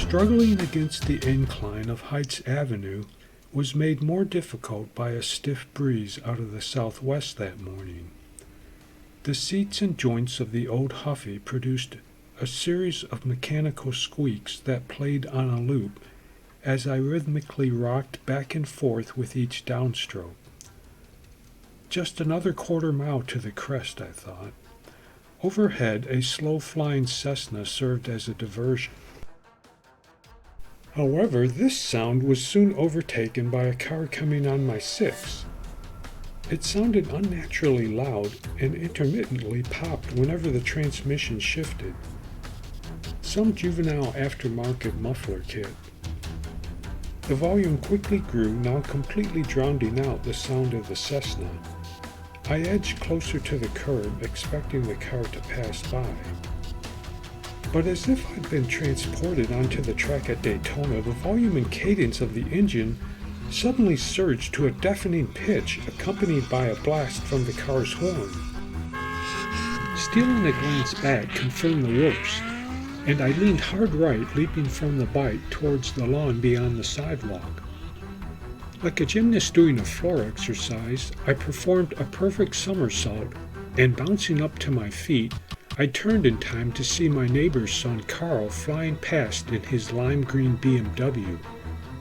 Struggling against the incline of Heights Avenue was made more difficult by a stiff breeze out of the southwest that morning. The seats and joints of the old Huffy produced a series of mechanical squeaks that played on a loop as I rhythmically rocked back and forth with each downstroke. Just another quarter-mile to the crest, I thought. Overhead, a slow-flying Cessna served as a diversion. However, this sound was soon overtaken by a car coming on my six. It sounded unnaturally loud and intermittently popped whenever the transmission shifted. Some juvenile aftermarket muffler kit. The volume quickly grew, now completely drowning out the sound of the Cessna. I edged closer to the curb, expecting the car to pass by. But as if I'd been transported onto the track at Daytona, the volume and cadence of the engine suddenly surged to a deafening pitch, accompanied by a blast from the car's horn. Stealing a glance back confirmed the worst, and I leaned hard right, leaping from the bike towards the lawn beyond the sidewalk. Like a gymnast doing a floor exercise, I performed a perfect somersault, and bouncing up to my feet, I turned in time to see my neighbor's son Carl flying past in his lime green BMW,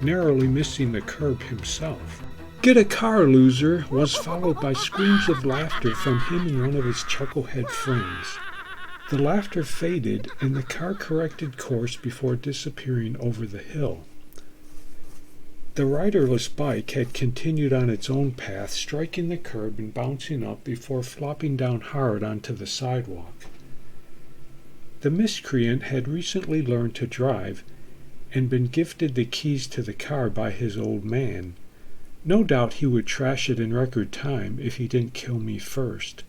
narrowly missing the curb himself. "Get a car, loser!" was followed by screams of laughter from him and one of his chucklehead friends. The laughter faded, and the car corrected course before disappearing over the hill. The riderless bike had continued on its own path, striking the curb and bouncing up before flopping down hard onto the sidewalk. The miscreant had recently learned to drive and been gifted the keys to the car by his old man. No doubt he would trash it in record time if he didn't kill me first.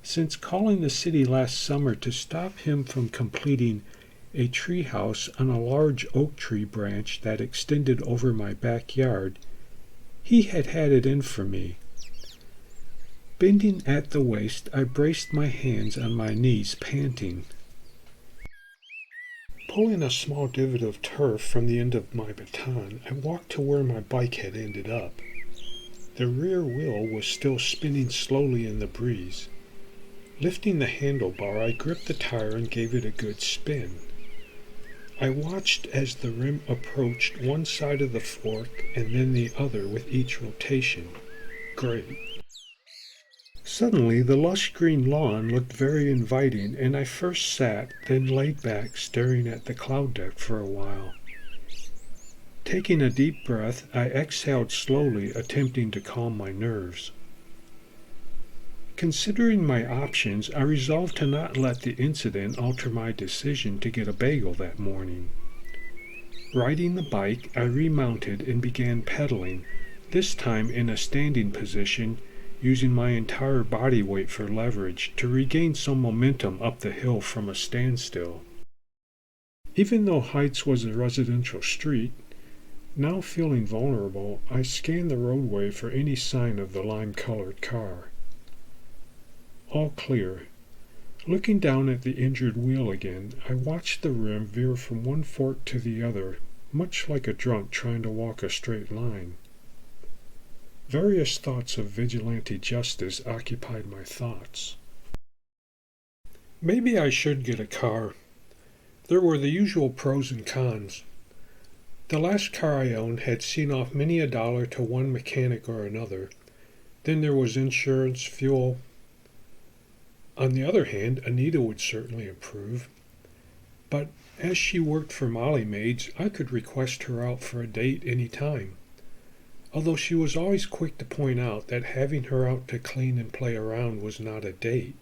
Since calling the city last summer to stop him from completing a treehouse on a large oak tree branch that extended over my backyard, he had had it in for me. Bending at the waist, I braced my hands on my knees, panting. Pulling a small divot of turf from the end of my baton, I walked to where my bike had ended up. The rear wheel was still spinning slowly in the breeze. Lifting the handlebar, I gripped the tire and gave it a good spin. I watched as the rim approached one side of the fork and then the other with each rotation. Great. Suddenly, the lush green lawn looked very inviting, and I first sat, then laid back, staring at the cloud deck for a while. Taking a deep breath, I exhaled slowly, attempting to calm my nerves. Considering my options, I resolved to not let the incident alter my decision to get a bagel that morning. Riding the bike, I remounted and began pedaling, this time in a standing position, using my entire body weight for leverage to regain some momentum up the hill from a standstill. Even though Heights was a residential street, now feeling vulnerable, I scanned the roadway for any sign of the lime-colored car. All clear. Looking down at the injured wheel again, I watched the rim veer from one fork to the other, much like a drunk trying to walk a straight line. Various thoughts of vigilante justice occupied my thoughts. Maybe I should get a car. There were the usual pros and cons. The last car I owned had seen off many a dollar to one mechanic or another. Then there was insurance, fuel. On the other hand, Anita would certainly approve. But as she worked for Molly Maids, I could request her out for a date any time. Although she was always quick to point out that having her out to clean and play around was not a date,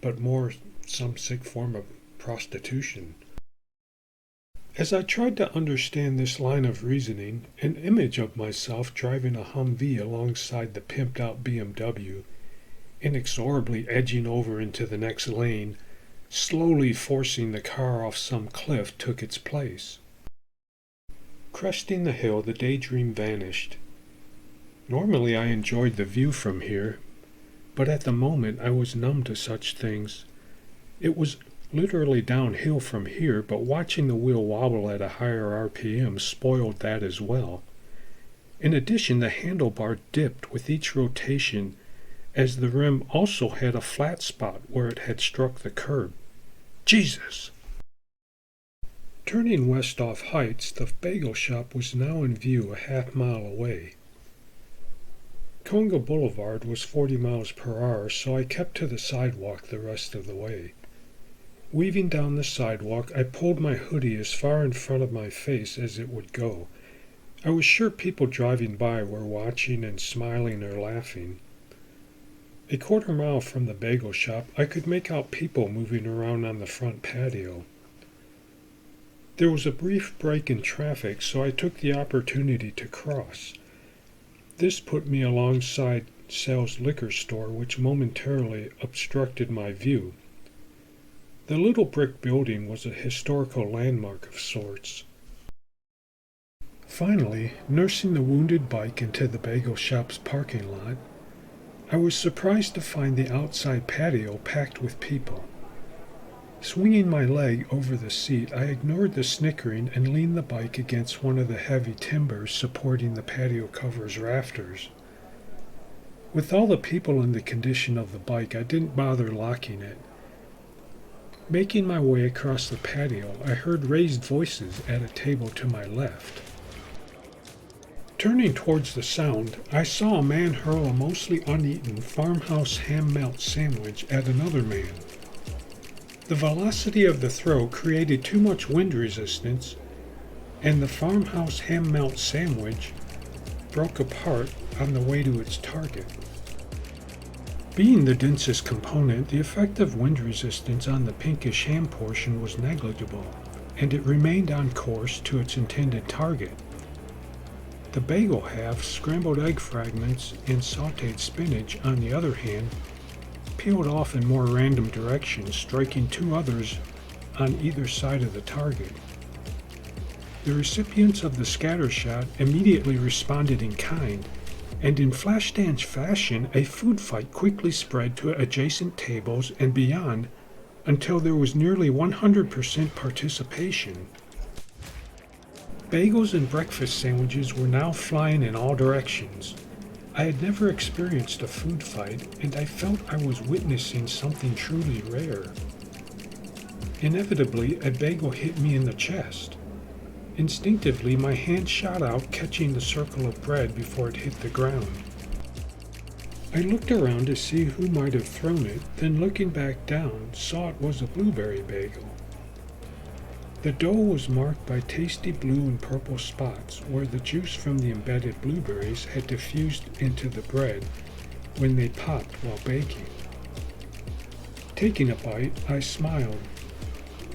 but more some sick form of prostitution. As I tried to understand this line of reasoning, an image of myself driving a Humvee alongside the pimped-out BMW, inexorably edging over into the next lane, slowly forcing the car off some cliff, took its place. Cresting the hill, the daydream vanished. Normally I enjoyed the view from here, but at the moment I was numb to such things. It was literally downhill from here, but watching the wheel wobble at a higher RPM spoiled that as well. In addition, the handlebar dipped with each rotation, as the rim also had a flat spot where it had struck the curb. Jesus! Turning west off Heights, the bagel shop was now in view a half-mile away. Conga Boulevard was 40 miles per hour, so I kept to the sidewalk the rest of the way. Weaving down the sidewalk, I pulled my hoodie as far in front of my face as it would go. I was sure people driving by were watching and smiling or laughing. A quarter mile from the bagel shop, I could make out people moving around on the front patio. There was a brief break in traffic, so I took the opportunity to cross. This put me alongside Sal's liquor store, which momentarily obstructed my view. The little brick building was a historical landmark of sorts. Finally, nursing the wounded bike into the bagel shop's parking lot, I was surprised to find the outside patio packed with people. Swinging my leg over the seat, I ignored the snickering and leaned the bike against one of the heavy timbers supporting the patio cover's rafters. With all the people and the condition of the bike, I didn't bother locking it. Making my way across the patio, I heard raised voices at a table to my left. Turning towards the sound, I saw a man hurl a mostly uneaten farmhouse ham melt sandwich at another man. The velocity of the throw created too much wind resistance, and the farmhouse ham melt sandwich broke apart on the way to its target. Being the densest component, the effect of wind resistance on the pinkish ham portion was negligible, and it remained on course to its intended target. The bagel half, scrambled egg fragments, and sautéed spinach, on the other hand, peeled off in more random directions, striking two others on either side of the target. The recipients of the scatter shot immediately responded in kind, and in Flashdance fashion, a food fight quickly spread to adjacent tables and beyond until there was nearly 100% participation. Bagels and breakfast sandwiches were now flying in all directions. I had never experienced a food fight, and I felt I was witnessing something truly rare. Inevitably, a bagel hit me in the chest. Instinctively, my hand shot out, catching the circle of bread before it hit the ground. I looked around to see who might have thrown it, then looking back down, saw it was a blueberry bagel. The dough was marked by tasty blue and purple spots where the juice from the embedded blueberries had diffused into the bread when they popped while baking. Taking a bite, I smiled.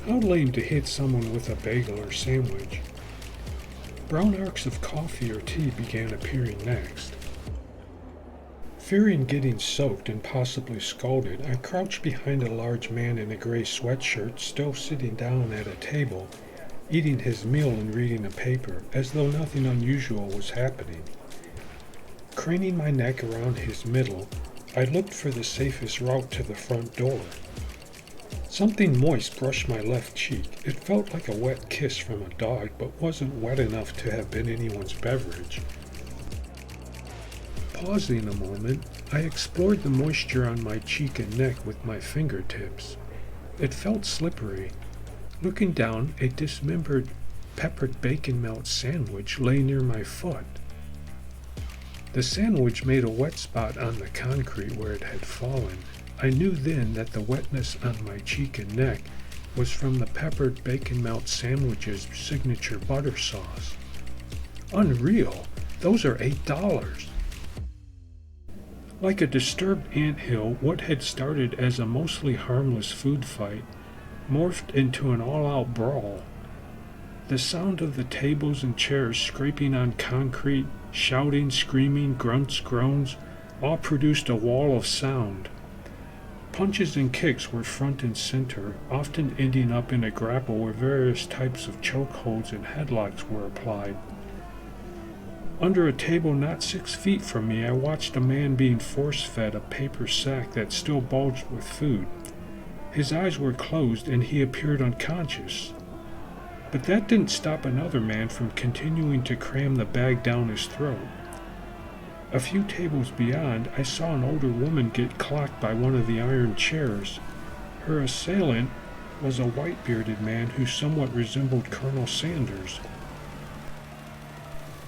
How lame to hit someone with a bagel or sandwich. Brown arcs of coffee or tea began appearing next. Fearing getting soaked and possibly scalded, I crouched behind a large man in a gray sweatshirt, still sitting down at a table, eating his meal and reading a paper, as though nothing unusual was happening. Craning my neck around his middle, I looked for the safest route to the front door. Something moist brushed my left cheek. It felt like a wet kiss from a dog, but wasn't wet enough to have been anyone's beverage. Pausing a moment, I explored the moisture on my cheek and neck with my fingertips. It felt slippery. Looking down, a dismembered peppered bacon melt sandwich lay near my foot. The sandwich made a wet spot on the concrete where it had fallen. I knew then that the wetness on my cheek and neck was from the peppered bacon melt sandwich's signature butter sauce. Unreal! Those are $8. Like a disturbed anthill, what had started as a mostly harmless food fight morphed into an all-out brawl. The sound of the tables and chairs scraping on concrete, shouting, screaming, grunts, groans, all produced a wall of sound. Punches and kicks were front and center, often ending up in a grapple where various types of chokeholds and headlocks were applied. Under a table not 6 feet from me, I watched a man being force-fed a paper sack that still bulged with food. His eyes were closed and he appeared unconscious. But that didn't stop another man from continuing to cram the bag down his throat. A few tables beyond, I saw an older woman get clocked by one of the iron chairs. Her assailant was a white-bearded man who somewhat resembled Colonel Sanders.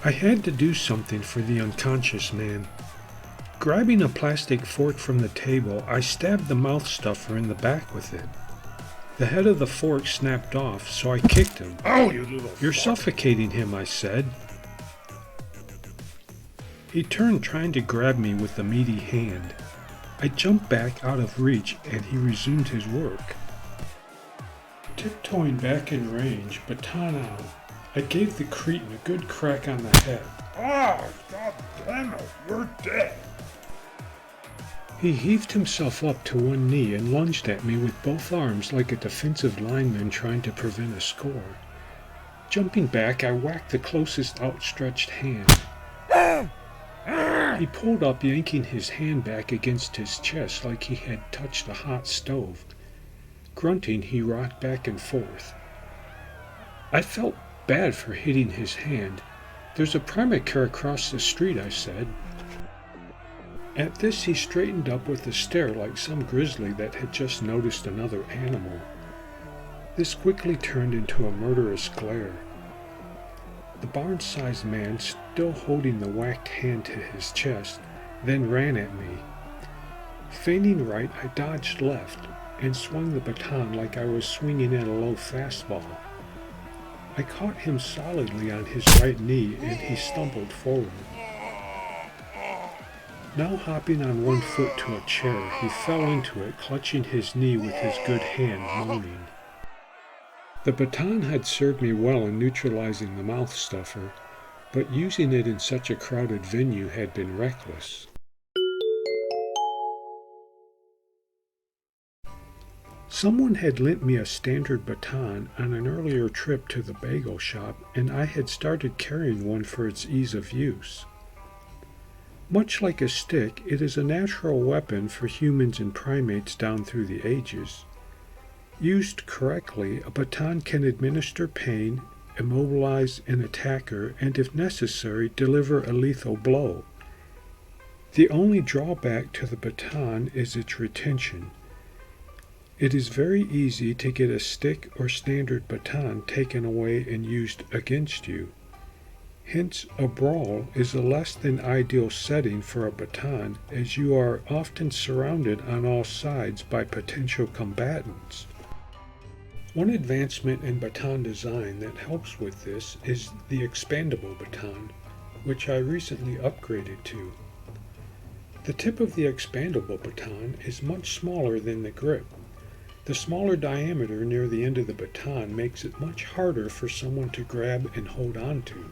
I had to do something for the unconscious man. Grabbing a plastic fork from the table, I stabbed the mouth stuffer in the back with it. The head of the fork snapped off, so I kicked him. "Oh, you little You're fuck." suffocating him," I said. He turned, trying to grab me with the meaty hand. I jumped back out of reach, and he resumed his work. Tiptoeing back in range, baton out, I gave the cretin a good crack on the head. "Oh, God damn it, you're dead." He heaved himself up to one knee and lunged at me with both arms like a defensive lineman trying to prevent a score. Jumping back, I whacked the closest outstretched hand. He pulled up, yanking his hand back against his chest like he had touched a hot stove. Grunting, he rocked back and forth. I felt bad for hitting his hand. "There's a primate across the street," I said. At this, he straightened up with a stare like some grizzly that had just noticed another animal. This quickly turned into a murderous glare. The barn-sized man, still holding the whacked hand to his chest, then ran at me. Feigning right, I dodged left and swung the baton like I was swinging at a low fastball. I caught him solidly on his right knee and he stumbled forward. Now hopping on one foot to a chair, he fell into it, clutching his knee with his good hand, moaning. The baton had served me well in neutralizing the mouth stuffer, but using it in such a crowded venue had been reckless. Someone had lent me a standard baton on an earlier trip to the bagel shop, and I had started carrying one for its ease of use. Much like a stick, it is a natural weapon for humans and primates down through the ages. Used correctly, a baton can administer pain, immobilize an attacker, and if necessary, deliver a lethal blow. The only drawback to the baton is its retention. It is very easy to get a stick or standard baton taken away and used against you. Hence, a brawl is a less than ideal setting for a baton, as you are often surrounded on all sides by potential combatants. One advancement in baton design that helps with this is the expandable baton, which I recently upgraded to. The tip of the expandable baton is much smaller than the grip. The smaller diameter near the end of the baton makes it much harder for someone to grab and hold on to.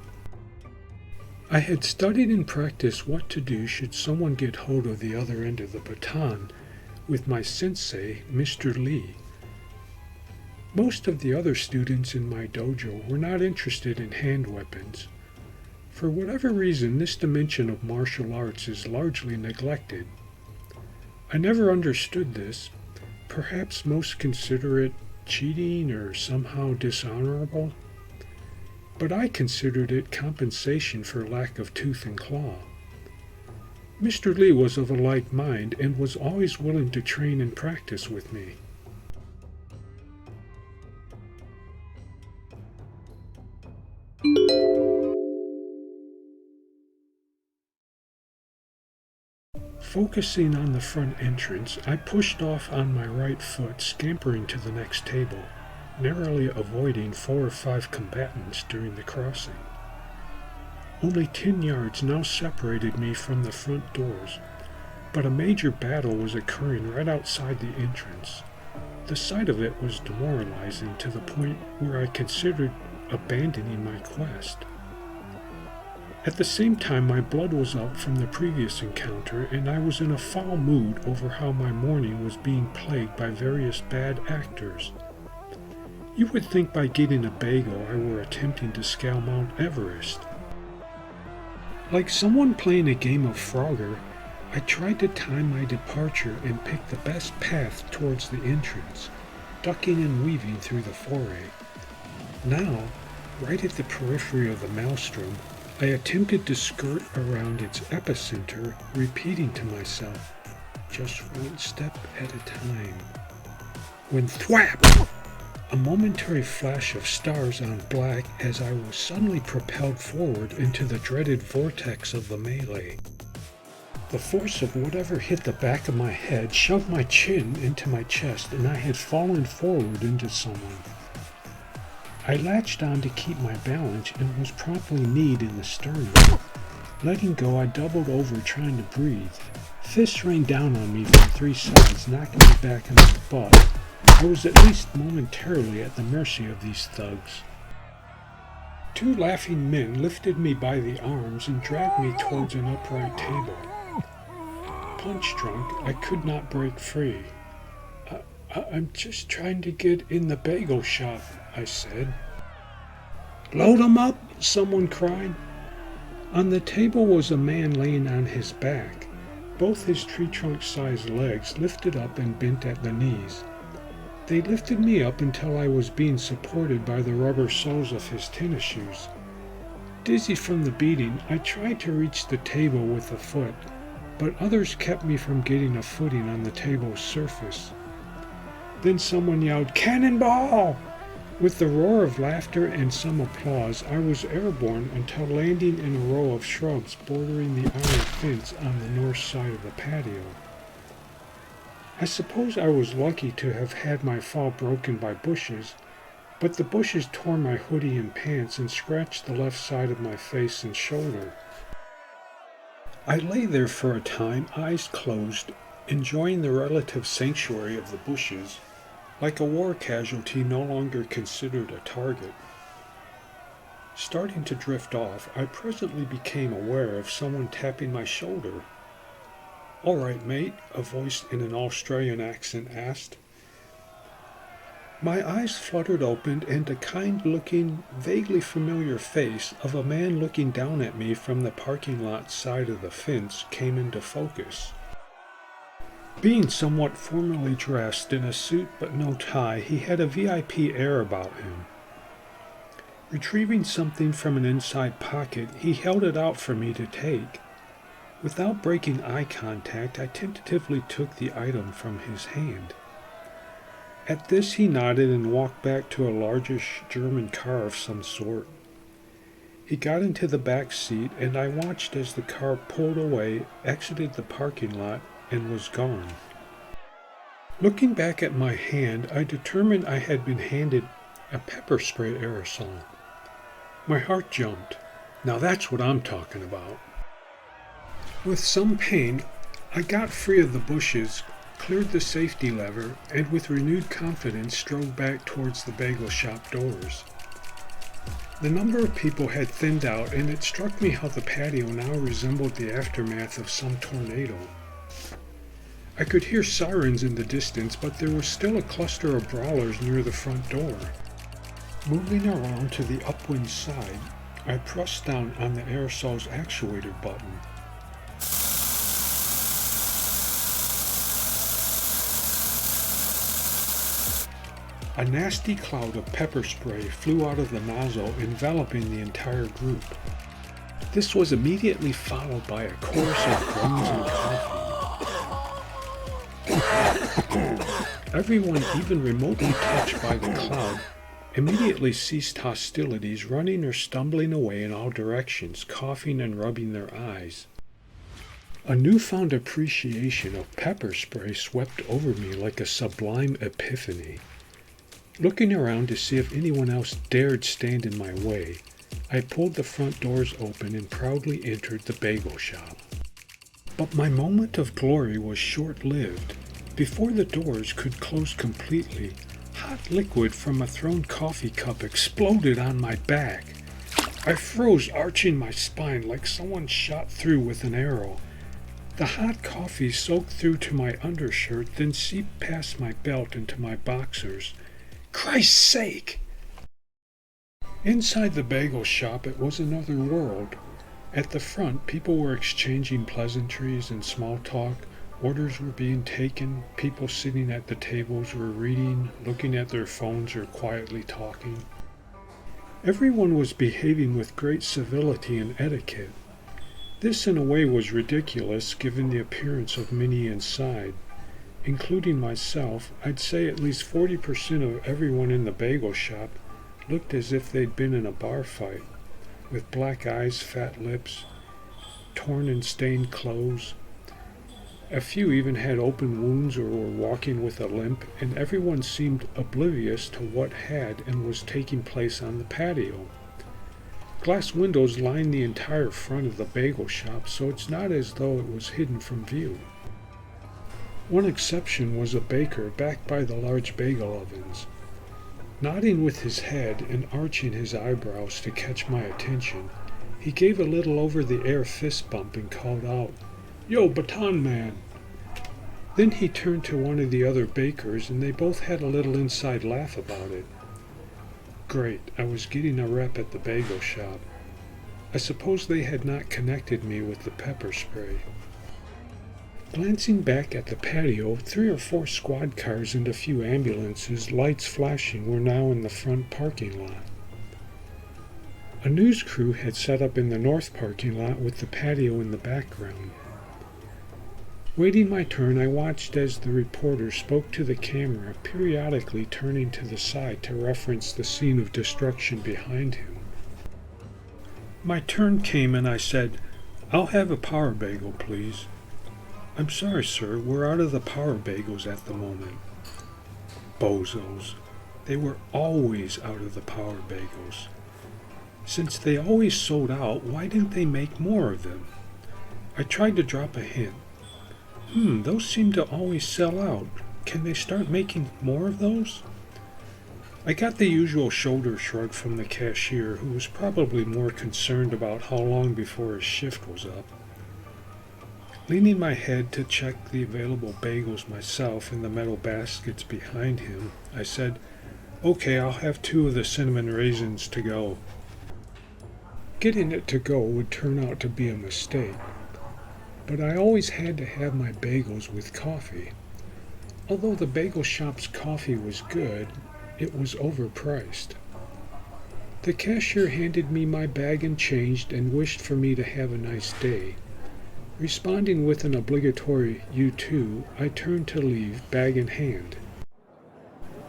I had studied and practiced what to do should someone get hold of the other end of the baton with my sensei, Mr. Lee. Most of the other students in my dojo were not interested in hand weapons. For whatever reason, this dimension of martial arts is largely neglected. I never understood this. Perhaps most consider it cheating or somehow dishonorable. But I considered it compensation for lack of tooth and claw. Mr. Lee was of a like mind and was always willing to train and practice with me. Focusing on the front entrance, I pushed off on my right foot, scampering to the next table, narrowly avoiding 4 or 5 combatants during the crossing. Only 10 yards now separated me from the front doors, but a major battle was occurring right outside the entrance. The sight of it was demoralizing to the point where I considered abandoning my quest. At the same time, my blood was up from the previous encounter, and I was in a foul mood over how my morning was being plagued by various bad actors. You would think by getting a bagel I were attempting to scale Mount Everest. Like someone playing a game of Frogger, I tried to time my departure and pick the best path towards the entrance, ducking and weaving through the foray. Now, right at the periphery of the maelstrom, I attempted to skirt around its epicenter, repeating to myself, just one step at a time. When thwap! A momentary flash of stars on black as I was suddenly propelled forward into the dreaded vortex of the melee. The force of whatever hit the back of my head shoved my chin into my chest and I had fallen forward into someone. I latched on to keep my balance and was promptly kneed in the sternum. Letting go, I doubled over trying to breathe. Fists rained down on me from three sides, knocking me back on my butt. I was at least momentarily at the mercy of these thugs. Two laughing men lifted me by the arms and dragged me towards an upright table. Punch drunk, I could not break free. I'm just trying to get in the bagel shop, I said. Load 'em up, someone cried. On the table was a man laying on his back, both his tree trunk-sized legs lifted up and bent at the knees. They lifted me up until I was being supported by the rubber soles of his tennis shoes. Dizzy from the beating, I tried to reach the table with a foot, but others kept me from getting a footing on the table's surface. Then someone yelled, "Cannonball!" With the roar of laughter and some applause, I was airborne until landing in a row of shrubs bordering the iron fence on the north side of the patio. I suppose I was lucky to have had my fall broken by bushes, but the bushes tore my hoodie and pants and scratched the left side of my face and shoulder. I lay there for a time, eyes closed, enjoying the relative sanctuary of the bushes, like a war casualty no longer considered a target. Starting to drift off, I presently became aware of someone tapping my shoulder. "All right, mate," a voice in an Australian accent asked. My eyes fluttered open and a kind-looking, vaguely familiar face of a man looking down at me from the parking lot side of the fence came into focus. Being somewhat formally dressed in a suit but no tie, he had a VIP air about him. Retrieving something from an inside pocket, he held it out for me to take. Without breaking eye contact, I tentatively took the item from his hand. At this he nodded and walked back to a largish German car of some sort. He got into the back seat and I watched as the car pulled away, exited the parking lot, and was gone. Looking back at my hand, I determined I had been handed a pepper spray aerosol. My heart jumped. Now that's what I'm talking about. With some pain, I got free of the bushes, cleared the safety lever, and with renewed confidence strode back towards the bagel shop doors. The number of people had thinned out, and it struck me how the patio now resembled the aftermath of some tornado. I could hear sirens in the distance, but there was still a cluster of brawlers near the front door. Moving around to the upwind side, I pressed down on the aerosol's actuator button. A nasty cloud of pepper spray flew out of the nozzle, enveloping the entire group. This was immediately followed by a chorus of groans and coughing. Everyone, even remotely touched by the cloud, immediately ceased hostilities, running or stumbling away in all directions, coughing and rubbing their eyes. A newfound appreciation of pepper spray swept over me like a sublime epiphany. Looking around to see if anyone else dared stand in my way, I pulled the front doors open and proudly entered the bagel shop. But my moment of glory was short-lived. Before the doors could close completely, hot liquid from a thrown coffee cup exploded on my back. I froze, arching my spine like someone shot through with an arrow. The hot coffee soaked through to my undershirt, then seeped past my belt into my boxers. Christ's sake! Inside the bagel shop it was another world. At the front, people were exchanging pleasantries and small talk. Orders were being taken. People sitting at the tables were reading, looking at their phones, or quietly talking. Everyone was behaving with great civility and etiquette. This, in a way, was ridiculous given the appearance of many inside. Including myself, I'd say at least 40% of everyone in the bagel shop looked as if they'd been in a bar fight, with black eyes, fat lips, torn and stained clothes. A few even had open wounds or were walking with a limp, and everyone seemed oblivious to what had and was taking place on the patio. Glass windows lined the entire front of the bagel shop, so it's not as though it was hidden from view. One exception was a baker back by the large bagel ovens. Nodding with his head and arching his eyebrows to catch my attention, he gave a little over-the-air fist bump and called out, "Yo, baton man!" Then he turned to one of the other bakers, and they both had a little inside laugh about it. Great, I was getting a rep at the bagel shop. I suppose they had not connected me with the pepper spray. Glancing back at the patio, 3 or 4 squad cars and a few ambulances, lights flashing, were now in the front parking lot. A news crew had set up in the north parking lot with the patio in the background. Waiting my turn, I watched as the reporter spoke to the camera, periodically turning to the side to reference the scene of destruction behind him. My turn came and I said, "I'll have a power bagel, please." "I'm sorry, sir, we're out of the power bagels at the moment." Bozos. They were always out of the power bagels. Since they always sold out, why didn't they make more of them? I tried to drop a hint. Those seem to always sell out. Can they start making more of those? I got the usual shoulder shrug from the cashier, who was probably more concerned about how long before his shift was up. Leaning my head to check the available bagels myself in the metal baskets behind him, I said, "Okay, I'll have 2 of the cinnamon raisins to go." Getting it to go would turn out to be a mistake, but I always had to have my bagels with coffee. Although the bagel shop's coffee was good, it was overpriced. The cashier handed me my bag and changed and wished for me to have a nice day. Responding with an obligatory "you too," I turned to leave, bag in hand.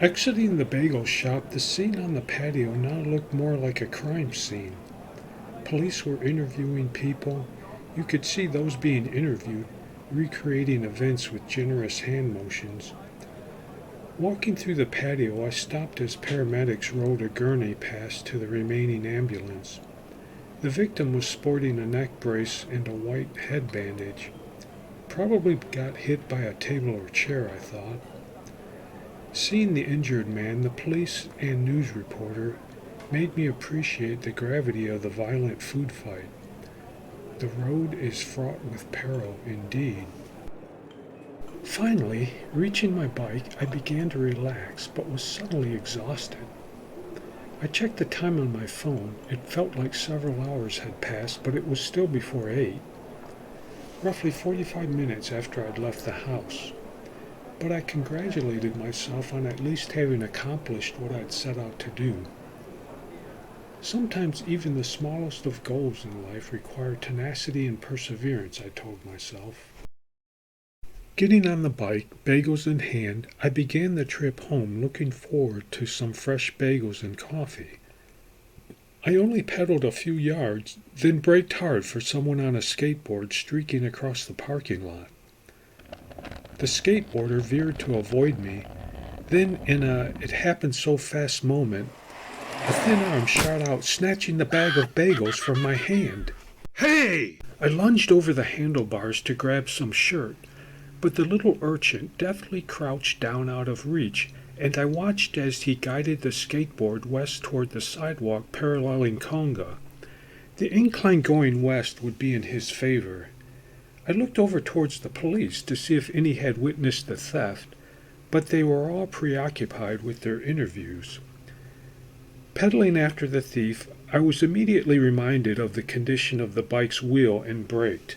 Exiting the bagel shop, the scene on the patio now looked more like a crime scene. Police were interviewing people. You could see those being interviewed, recreating events with generous hand motions. Walking through the patio, I stopped as paramedics rowed a gurney past to the remaining ambulance. The victim was sporting a neck brace and a white head bandage. Probably got hit by a table or chair, I thought. Seeing the injured man, the police and news reporter made me appreciate the gravity of the violent food fight. The road is fraught with peril indeed. Finally, reaching my bike, I began to relax, but was suddenly exhausted. I checked the time on my phone. It felt like several hours had passed, but it was still before 8. Roughly 45 minutes after I'd left the house. But I congratulated myself on at least having accomplished what I'd set out to do. Sometimes even the smallest of goals in life require tenacity and perseverance, I told myself. Getting on the bike, bagels in hand, I began the trip home looking forward to some fresh bagels and coffee. I only pedaled a few yards, then braked hard for someone on a skateboard streaking across the parking lot. The skateboarder veered to avoid me. Then, in a it-happened-so-fast moment, a thin arm shot out, snatching the bag of bagels from my hand. "Hey!" I lunged over the handlebars to grab some shirt, but the little urchin deftly crouched down out of reach, and I watched as he guided the skateboard west toward the sidewalk paralleling Conga. The incline going west would be in his favor. I looked over towards the police to see if any had witnessed the theft, but they were all preoccupied with their interviews. Pedaling after the thief, I was immediately reminded of the condition of the bike's wheel and braked.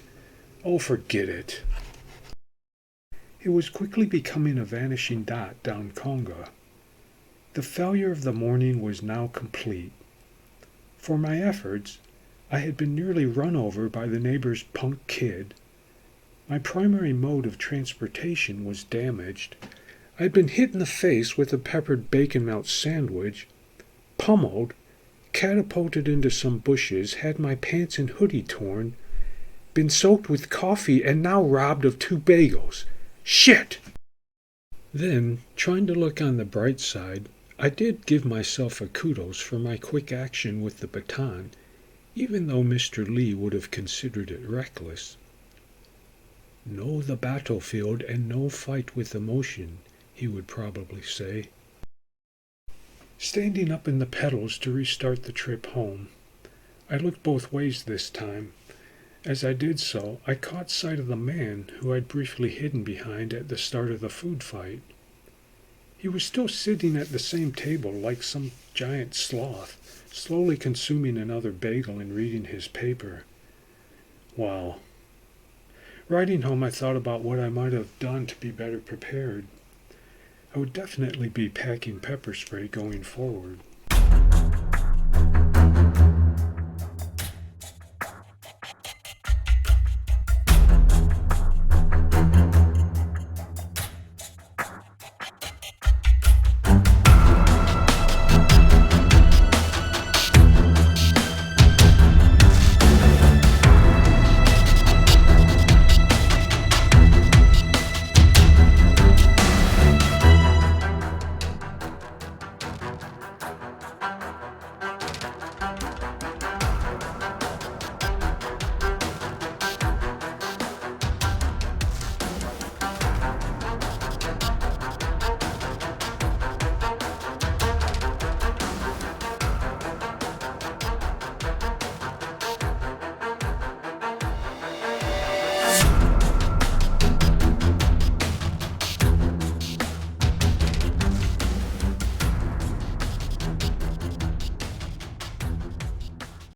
Oh, forget it. It was quickly becoming a vanishing dot down Conga. The failure of the morning was now complete. For my efforts, I had been nearly run over by the neighbor's punk kid. My primary mode of transportation was damaged. I had been hit in the face with a peppered bacon melt sandwich, pummeled, catapulted into some bushes, had my pants and hoodie torn, been soaked with coffee, and now robbed of 2 bagels. Shit! Then, trying to look on the bright side, I did give myself a kudos for my quick action with the baton, even though Mr. Lee would have considered it reckless. Know the battlefield and no fight with emotion, he would probably say. Standing up in the pedals to restart the trip home, I looked both ways this time. As I did so, I caught sight of the man who I'd briefly hidden behind at the start of the food fight. He was still sitting at the same table like some giant sloth, slowly consuming another bagel and reading his paper. Wow. Riding home, I thought about what I might have done to be better prepared. I would definitely be packing pepper spray going forward.